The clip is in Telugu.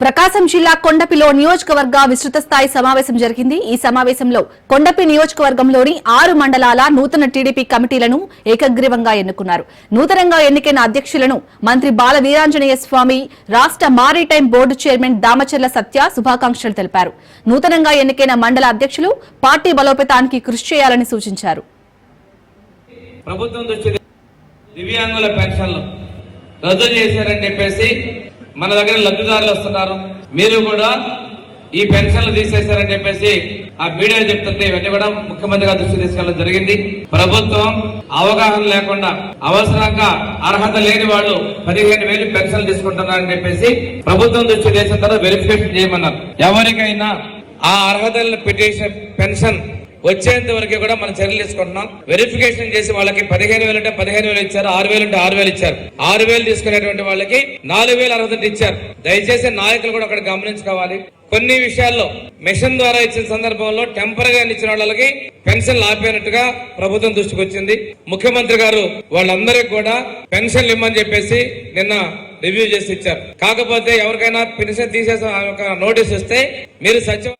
ప్రకాశం జిల్లా కొండపిలో నియోజకవర్గ విస్తృత స్థాయి సమావేశం జరిగింది. ఈ సమావేశంలో కొండపి నియోజకవర్గంలోని 6 మండలాల నూతన టీడీపీ కమిటీలను ఏకగ్రీవంగా ఎన్నుకున్నారు. నూతనంగా ఎన్నికైన అధ్యక్షులను మంత్రి బాల వీరాంజనేయ స్వామి, రాష్ట్ర మారిటైమ్ బోర్డు చైర్మన్ దామచర్ల సత్య శుభాకాంక్షలు తెలిపారు. నూతనంగా ఎన్నికైన మండల అధ్యక్షులు పార్టీ బలోపేతానికి కృషి చేయాలని సూచించారు. ప్రభుత్వం దృష్టి దివ్యాంగుల పెన్షన్లు రద్దు చేశారని చెప్పేసి మన దగ్గర లబ్ధిదారులు వస్తున్నారు. మీరు కూడా ఈ పెన్షన్లు తీసేశారని చెప్పేసి ఆ మీడియా చెప్తుంటే ఇవన్నీ కూడా ముఖ్యమంత్రి గారి దృష్టి తీసుకెళ్ళడం జరిగింది. ప్రభుత్వం అవగాహన లేకుండా అవసరంగా అర్హత లేని వాళ్ళు 15,000 పెన్షన్లు తీసుకుంటున్నారని చెప్పేసి ప్రభుత్వం దృష్టి చేసిన తర్వాత వెరిఫికేషన్ చేయమన్నారు. ఎవరికైనా ఆ అర్హతలను పిటిషన్ పెన్షన్ వచ్చేంత వరకు కూడా మనం చర్యలు తీసుకుంటున్నాం. వెరిఫికేషన్ చేసి వాళ్ళకి 15,000 అంటే 15,000 ఇచ్చారు, 6,000 అంటే 6,000 ఇచ్చారు. 6,000 తీసుకునేటువంటి వాళ్ళకి 4,000 అర్హత ఇచ్చారు. దయచేసి నాయకులు కూడా అక్కడ గమనించుకోవాలి. కొన్ని విషయాల్లో మిషన్ ద్వారా ఇచ్చిన సందర్భంలో టెంపరీగా ఇచ్చిన వాళ్ళకి పెన్షన్లు ఆపేనట్టుగా ప్రభుత్వం దృష్టికి వచ్చింది. ముఖ్యమంత్రి గారు వాళ్ళందరికీ కూడా పెన్షన్లు ఇమ్మని చెప్పేసి నిన్న రివ్యూ చేసి ఇచ్చారు. కాకపోతే ఎవరికైనా పెన్షన్ తీసేసిన నోటీస్ వస్తే మీరు సచివ